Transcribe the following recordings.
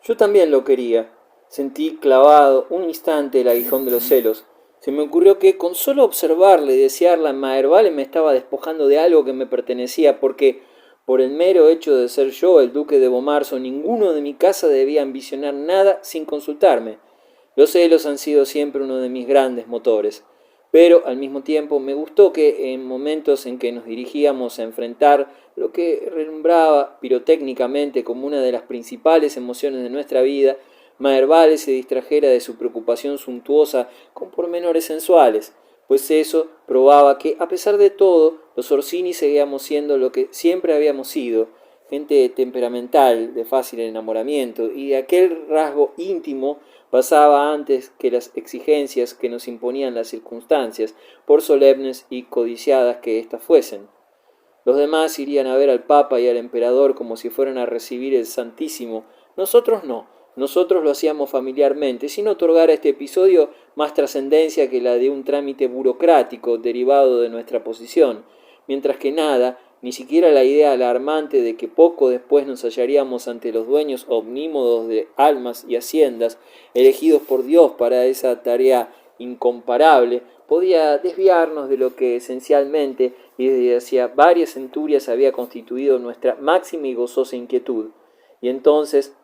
Yo también lo quería. Sentí clavado un instante el aguijón de los celos. Se me ocurrió que con solo observarla y desearla en Maherbal me estaba despojando de algo que me pertenecía, porque por el mero hecho de ser yo el duque de Bomarzo, ninguno de mi casa debía ambicionar nada sin consultarme. Los celos han sido siempre uno de mis grandes motores, pero al mismo tiempo me gustó que en momentos en que nos dirigíamos a enfrentar lo que relumbraba pirotécnicamente como una de las principales emociones de nuestra vida, Maherbal se distrajera de su preocupación suntuosa con pormenores sensuales, pues eso probaba que, a pesar de todo, los Orsini seguíamos siendo lo que siempre habíamos sido, gente temperamental, de fácil enamoramiento, y de aquel rasgo íntimo pasaba antes que las exigencias que nos imponían las circunstancias, por solemnes y codiciadas que éstas fuesen. Los demás irían a ver al Papa y al Emperador como si fueran a recibir el Santísimo. Nosotros no. Nosotros lo hacíamos familiarmente, sin otorgar a este episodio más trascendencia que la de un trámite burocrático derivado de nuestra posición, mientras que nada, ni siquiera la idea alarmante de que poco después nos hallaríamos ante los dueños omnímodos de almas y haciendas, elegidos por Dios para esa tarea incomparable, podía desviarnos de lo que esencialmente y desde hacía varias centurias había constituido nuestra máxima y gozosa inquietud. Y entonces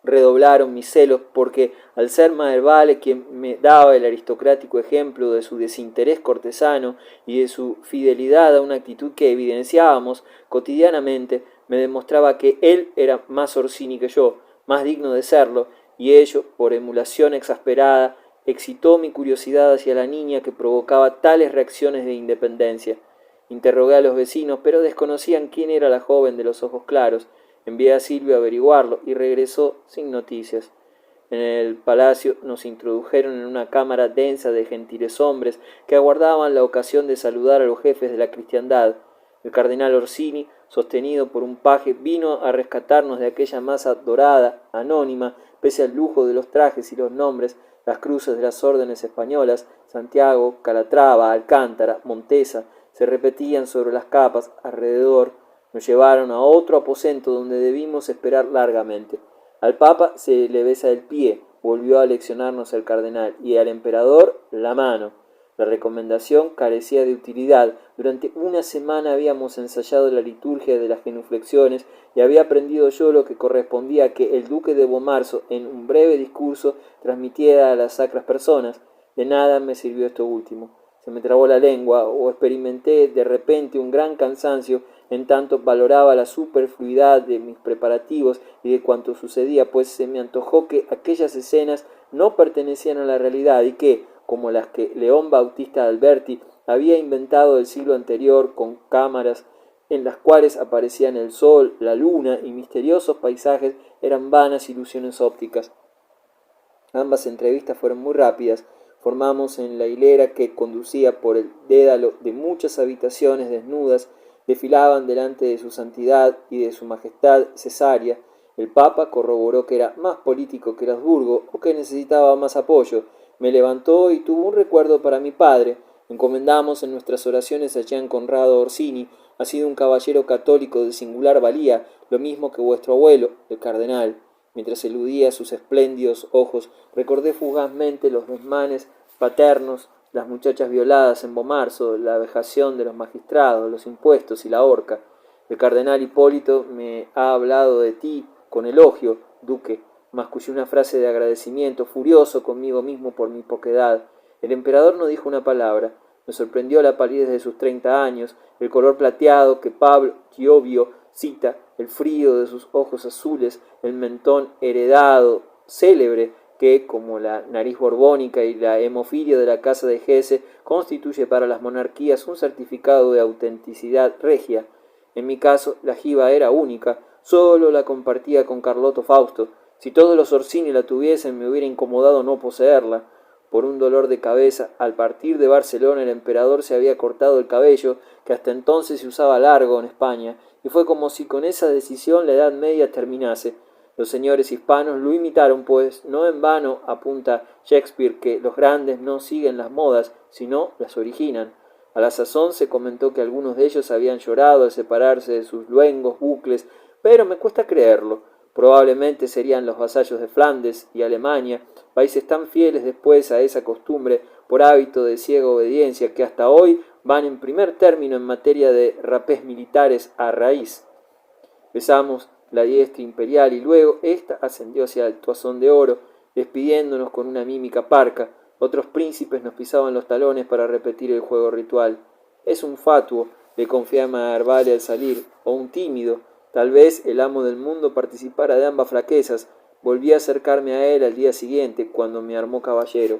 redoblaron mis celos porque, al ser Maherbal quien me daba el aristocrático ejemplo de su desinterés cortesano y de su fidelidad a una actitud que evidenciábamos cotidianamente, me demostraba que él era más Orsini que yo, más digno de serlo, y ello, por emulación exasperada, excitó mi curiosidad hacia la niña que provocaba tales reacciones de independencia. Interrogué a los vecinos, pero desconocían quién era la joven de los ojos claros. Envié a Silvio a averiguarlo y regresó sin noticias. En el palacio nos introdujeron en una cámara densa de gentiles hombres que aguardaban la ocasión de saludar a los jefes de la cristiandad. El cardenal Orsini, sostenido por un paje, vino a rescatarnos de aquella masa dorada, anónima, pese al lujo de los trajes y los nombres, las cruces de las órdenes españolas, Santiago, Calatrava, Alcántara, Montesa, se repetían sobre las capas alrededor. Nos llevaron a otro aposento donde debimos esperar largamente. Al Papa se le besa el pie, volvió a leccionarnos el cardenal, y al emperador la mano. La recomendación carecía de utilidad. Durante una semana habíamos ensayado la liturgia de las genuflexiones y había aprendido yo lo que correspondía a que el duque de Bomarzo, en un breve discurso, transmitiera a las sacras personas. De nada me sirvió esto último. Se me trabó la lengua o experimenté de repente un gran cansancio en tanto valoraba la superfluidad de mis preparativos y de cuanto sucedía, pues se me antojó que aquellas escenas no pertenecían a la realidad y que, como las que León Bautista Alberti había inventado el siglo anterior con cámaras en las cuales aparecían el sol, la luna y misteriosos paisajes, eran vanas ilusiones ópticas. Ambas entrevistas fueron muy rápidas. Formamos en la hilera que conducía por el dédalo de muchas habitaciones desnudas, desfilaban delante de su santidad y de su majestad cesárea. El Papa corroboró que era más político que el Habsburgo o que necesitaba más apoyo. Me levantó y tuvo un recuerdo para mi padre. Encomendamos en nuestras oraciones a Gian Conrado Orsini. Ha sido un caballero católico de singular valía, lo mismo que vuestro abuelo, el cardenal. Mientras eludía sus espléndidos ojos, recordé fugazmente los desmanes paternos, las muchachas violadas en Bomarzo, la vejación de los magistrados, los impuestos y la horca. El cardenal Hipólito me ha hablado de ti con elogio, duque, mascullé una frase de agradecimiento, furioso conmigo mismo por mi poquedad. El emperador no dijo una palabra. Me sorprendió la palidez de sus 30 años, el color plateado que Pablo Giovio cita, el frío de sus ojos azules, el mentón heredado, célebre, que, como la nariz borbónica y la hemofilia de la casa de Hesse, constituye para las monarquías un certificado de autenticidad regia. En mi caso, la jiba era única, solo la compartía con Carloto Fausto. Si todos los Orsini la tuviesen, me hubiera incomodado no poseerla. Por un dolor de cabeza, al partir de Barcelona el emperador se había cortado el cabello, que hasta entonces se usaba largo en España, y fue como si con esa decisión la Edad Media terminase. Los señores hispanos lo imitaron, pues no en vano apunta Shakespeare que los grandes no siguen las modas, sino las originan. A la sazón se comentó que algunos de ellos habían llorado al separarse de sus luengos bucles, pero me cuesta creerlo. Probablemente serían los vasallos de Flandes y Alemania, países tan fieles después a esa costumbre por hábito de ciega obediencia que hasta hoy van en primer término en materia de rapés militares a raíz. Besamos la diestra imperial y luego ésta ascendió hacia el toazón de oro, despidiéndonos con una mímica parca. Otros príncipes nos pisaban los talones para repetir el juego ritual. Es un fatuo, le confiaba a Maherbale al salir, o un tímido. Tal vez el amo del mundo participara de ambas flaquezas. Volví a acercarme a él al día siguiente, cuando me armó caballero.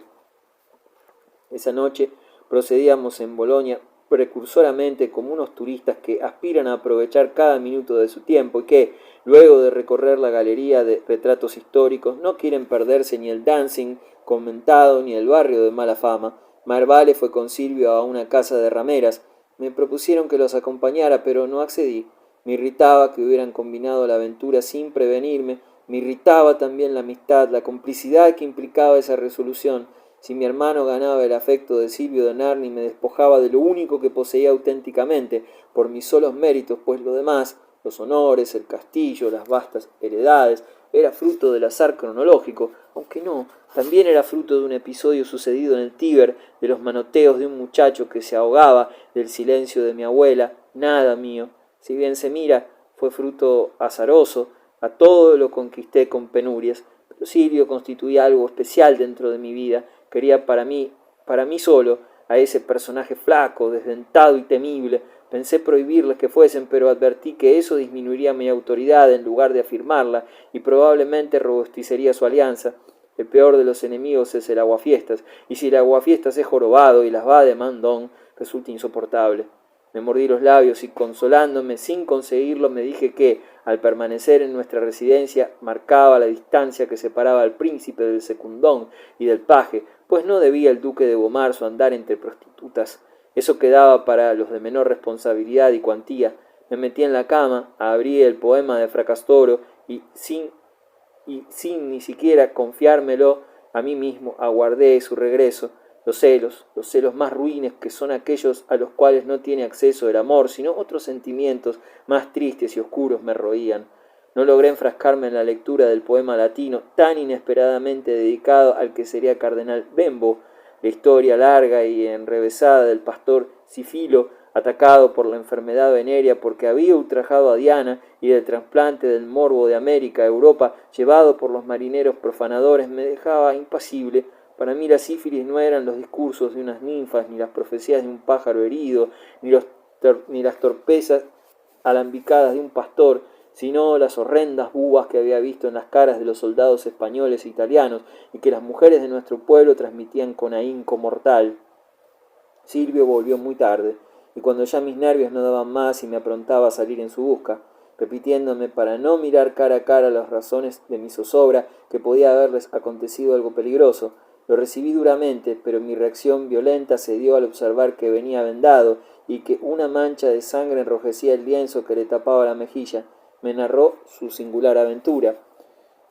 Esa noche procedíamos en Bolonia precursoramente como unos turistas que aspiran a aprovechar cada minuto de su tiempo y que, luego de recorrer la galería de retratos históricos, no quieren perderse ni el dancing comentado ni el barrio de mala fama. Maherbale fue con Silvio a una casa de rameras. Me propusieron que los acompañara, pero no accedí. Me irritaba que hubieran combinado la aventura sin prevenirme. Me irritaba también la amistad, la complicidad que implicaba esa resolución. Si mi hermano ganaba el afecto de Silvio de Narni, me despojaba de lo único que poseía auténticamente, por mis solos méritos, pues lo demás, los honores, el castillo, las vastas heredades, era fruto del azar cronológico, aunque no, también era fruto de un episodio sucedido en el Tíber, de los manoteos de un muchacho que se ahogaba, del silencio de mi abuela, nada mío. Si bien se mira, fue fruto azaroso, a todo lo conquisté con penurias, pero Silvio constituía algo especial dentro de mi vida. Quería para mí solo, a ese personaje flaco, desdentado y temible. Pensé prohibirles que fuesen, pero advertí que eso disminuiría mi autoridad en lugar de afirmarla, y probablemente robustecería su alianza. El peor de los enemigos es el aguafiestas, y si el aguafiestas es jorobado y las va de mandón, resulta insoportable. Me mordí los labios y, consolándome sin conseguirlo, me dije que, al permanecer en nuestra residencia, marcaba la distancia que separaba al príncipe del secundón y del paje, pues no debía el duque de Bomarzo andar entre prostitutas. Eso quedaba para los de menor responsabilidad y cuantía. Me metí en la cama, abrí el poema de Fracastoro y sin ni siquiera confiármelo a mí mismo, aguardé su regreso. Los celos más ruines, que son aquellos a los cuales no tiene acceso el amor, sino otros sentimientos más tristes y oscuros, me roían. No logré enfrascarme en la lectura del poema latino, tan inesperadamente dedicado al que sería cardenal Bembo, la historia larga y enrevesada del pastor Sifilo, atacado por la enfermedad venérea porque había ultrajado a Diana, y del trasplante del morbo de América a Europa, llevado por los marineros profanadores, me dejaba impasible. Para mí la sífilis no eran los discursos de unas ninfas, ni las profecías de un pájaro herido, ni las torpezas alambicadas de un pastor, sino las horrendas bubas que había visto en las caras de los soldados españoles e italianos, y que las mujeres de nuestro pueblo transmitían con ahínco mortal. Silvio volvió muy tarde, y cuando ya mis nervios no daban más y me aprontaba a salir en su busca, repitiéndome para no mirar cara a cara las razones de mi zozobra que podía haberles acontecido algo peligroso, lo recibí duramente, pero mi reacción violenta se dio al observar que venía vendado y que una mancha de sangre enrojecía el lienzo que le tapaba la mejilla. Me narró su singular aventura.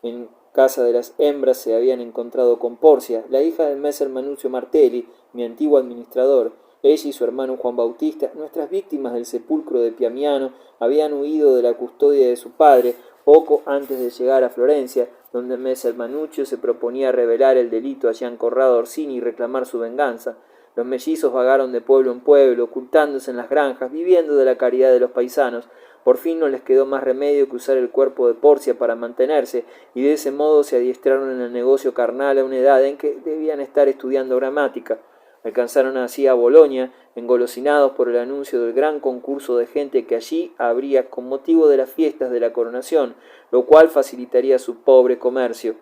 En casa de las hembras se habían encontrado con Porcia, la hija del Messer Manuncio Martelli, mi antiguo administrador. Ella y su hermano Juan Bautista, nuestras víctimas del sepulcro de Piamiano, habían huido de la custodia de su padre poco antes de llegar a Florencia, donde Messer Manuncio se proponía revelar el delito a Giancorrado Orsini y reclamar su venganza. Los mellizos vagaron de pueblo en pueblo, ocultándose en las granjas, viviendo de la caridad de los paisanos. Por fin no les quedó más remedio que usar el cuerpo de Porcia para mantenerse, y de ese modo se adiestraron en el negocio carnal a una edad en que debían estar estudiando gramática. Alcanzaron así a Bolonia, engolosinados por el anuncio del gran concurso de gente que allí habría con motivo de las fiestas de la coronación, lo cual facilitaría su pobre comercio.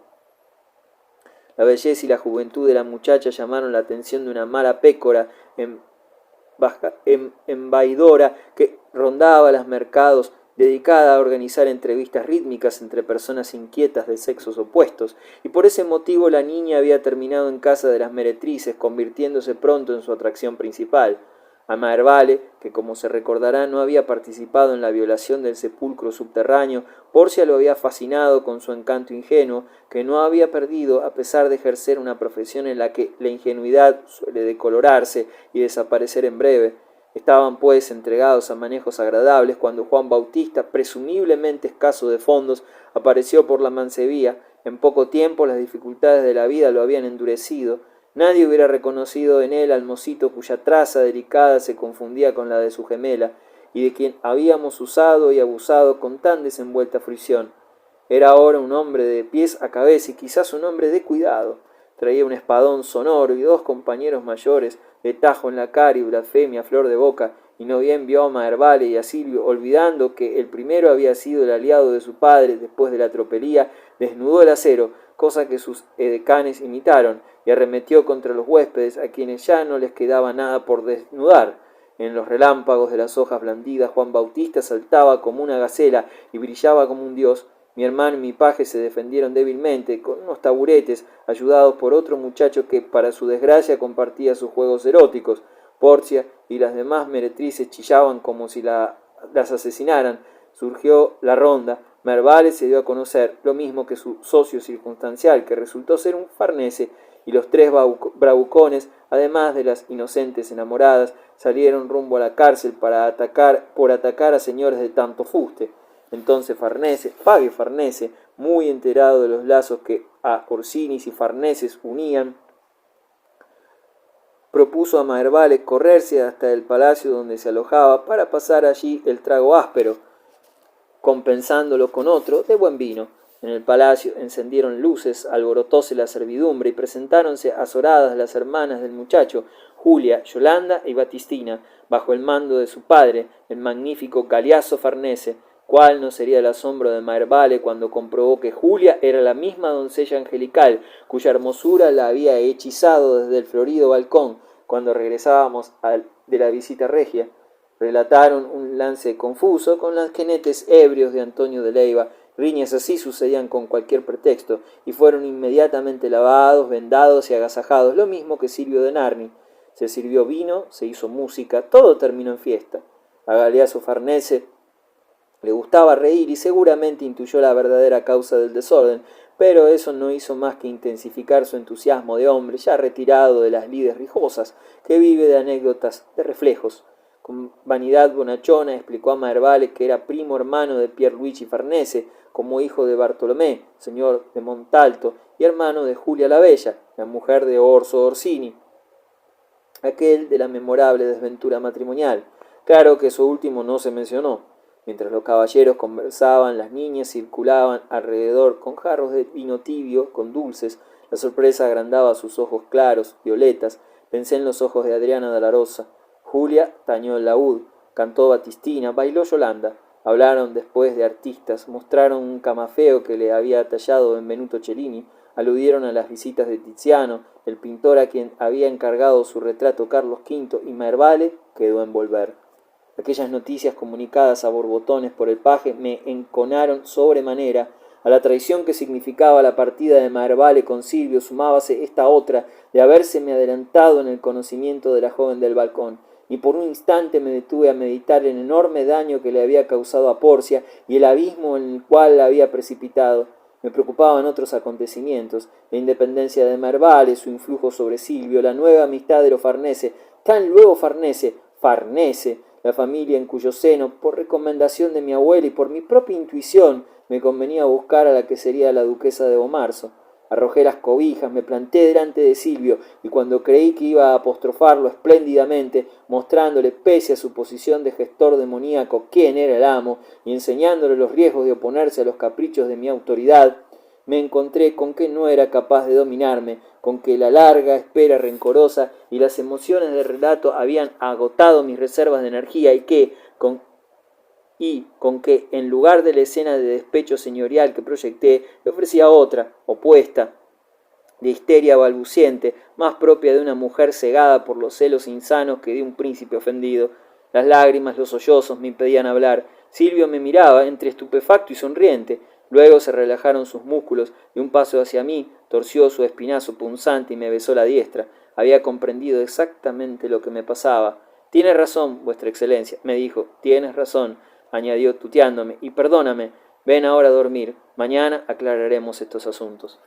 La belleza y la juventud de la muchacha llamaron la atención de una mala pécora embaidora que rondaba los mercados, dedicada a organizar entrevistas rítmicas entre personas inquietas de sexos opuestos, y por ese motivo la niña había terminado en casa de las meretrices, convirtiéndose pronto en su atracción principal. A Maherbale, que como se recordará no había participado en la violación del sepulcro subterráneo, Porcia lo había fascinado con su encanto ingenuo, que no había perdido a pesar de ejercer una profesión en la que la ingenuidad suele decolorarse y desaparecer en breve. Estaban pues entregados a manejos agradables cuando Juan Bautista, presumiblemente escaso de fondos, apareció por la mancebía. En poco tiempo las dificultades de la vida lo habían endurecido. Nadie hubiera reconocido en él al mocito cuya traza delicada se confundía con la de su gemela, y de quien habíamos usado y abusado con tan desenvuelta fruición. Era ahora un hombre de pies a cabeza y quizás un hombre de cuidado. Traía un espadón sonoro y 2 compañeros mayores de tajo en la cara y blasfemia a flor de boca, y no bien vio a Maherbale y a Silvio, olvidando que el primero había sido el aliado de su padre después de la tropelía, desnudó el acero, cosa que sus edecanes imitaron, y arremetió contra los huéspedes, a quienes ya no les quedaba nada por desnudar. En los relámpagos de las hojas blandidas, Juan Bautista saltaba como una gacela y brillaba como un dios. Mi hermano y mi paje se defendieron débilmente con unos taburetes, ayudados por otro muchacho que, para su desgracia, compartía sus juegos eróticos. Porcia y las demás meretrices chillaban como si las asesinaran. Surgió la ronda. Maherbale se dio a conocer, lo mismo que su socio circunstancial, que resultó ser un farnese, y los 3 bravucones, además de las inocentes enamoradas, salieron rumbo a la cárcel por atacar a señores de tanto fuste. Entonces Farnese, muy enterado de los lazos que a Orsinis y Farneses unían, propuso a Maherbale correrse hasta el palacio donde se alojaba para pasar allí el trago áspero, compensándolo con otro de buen vino. En el palacio encendieron luces, alborotóse la servidumbre y presentáronse azoradas las hermanas del muchacho, Julia, Yolanda y Batistina, bajo el mando de su padre, el magnífico Galeazzo Farnese. ¿Cuál no sería el asombro de Maherbale cuando comprobó que Julia era la misma doncella angelical, cuya hermosura la había hechizado desde el florido balcón cuando regresábamos de la visita regia? Relataron un lance confuso con los jinetes ebrios de Antonio de Leiva. Riñas así sucedían con cualquier pretexto, y fueron inmediatamente lavados, vendados y agasajados, lo mismo que Silvio de Narni. Se sirvió vino, se hizo música, todo terminó en fiesta. A Galeazzo Farnese le gustaba reír y seguramente intuyó la verdadera causa del desorden, pero eso no hizo más que intensificar su entusiasmo de hombre ya retirado de las lides rijosas, que vive de anécdotas, de reflejos. Con vanidad bonachona explicó a Maherbale que era primo hermano de Pierluigi Farnese, como hijo de Bartolomé, señor de Montalto, y hermano de Julia la Bella, la mujer de Orso Orsini, aquel de la memorable desventura matrimonial. Claro que eso último no se mencionó. Mientras los caballeros conversaban, las niñas circulaban alrededor con jarros de vino tibio, con dulces. La sorpresa agrandaba sus ojos claros, violetas. Pensé en los ojos de Adriana de la Rosa. Julia tañó el laúd, cantó Batistina, bailó Yolanda. Hablaron después de artistas, mostraron un camafeo que le había tallado Benvenuto Cellini, aludieron a las visitas de Tiziano, el pintor a quien había encargado su retrato Carlos V, y Maherbale quedó en volver. Aquellas noticias comunicadas a borbotones por el paje me enconaron sobremanera. A la traición que significaba la partida de Maherbale con Silvio sumábase esta otra de habérseme adelantado en el conocimiento de la joven del balcón. Y por un instante me detuve a meditar el enorme daño que le había causado a Porcia y el abismo en el cual la había precipitado. Me preocupaban otros acontecimientos, la independencia de Maherbale, su influjo sobre Silvio, la nueva amistad de los Farnese, tan luego Farnese, la familia en cuyo seno, por recomendación de mi abuela y por mi propia intuición, me convenía buscar a la que sería la duquesa de Bomarzo. Arrojé las cobijas, me planté delante de Silvio, y cuando creí que iba a apostrofarlo espléndidamente, mostrándole, pese a su posición de gestor demoníaco, quién era el amo, y enseñándole los riesgos de oponerse a los caprichos de mi autoridad, me encontré con que no era capaz de dominarme, con que la larga espera rencorosa y las emociones del relato habían agotado mis reservas de energía, y con que en lugar de la escena de despecho señorial que proyecté, le ofrecía otra, opuesta, de histeria balbuciente, más propia de una mujer cegada por los celos insanos que de un príncipe ofendido. Las lágrimas, los sollozos me impedían hablar. Silvio me miraba entre estupefacto y sonriente. Luego se relajaron sus músculos y un paso hacia mí torció su espinazo punzante y me besó la diestra. Había comprendido exactamente lo que me pasaba. «Tiene razón, vuestra excelencia», me dijo. «Tienes razón», añadió tuteándome, «y perdóname. Ven ahora a dormir. Mañana aclararemos estos asuntos».